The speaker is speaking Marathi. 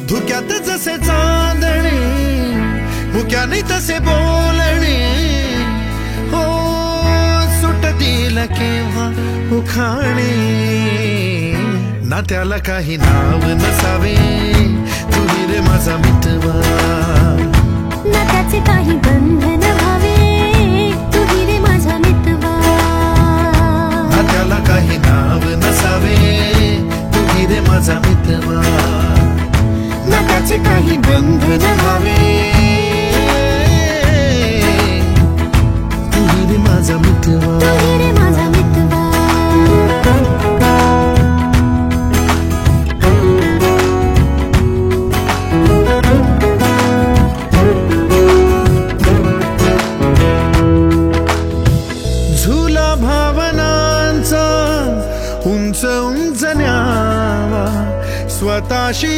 धुक्यात जसे चांदणे, मुक्याने तसे बोलणे, हो सुटतील केव्हा उखाणे. ना त्याला काही नाव नसावे, तुही रे माझा मितवा. ना त्याचे काही बंधन व्हावे, तुही रे माझा मितवा. ना त्याला काही नाव नसावे, तुही रे माझा मितवा. ना त्याचे काही बंधन व्हावे, तुही रे माझा मितवा. तुही रे माझा मितवा. झुला भावनांचा उंच उंच न्यावा स्वतःशी.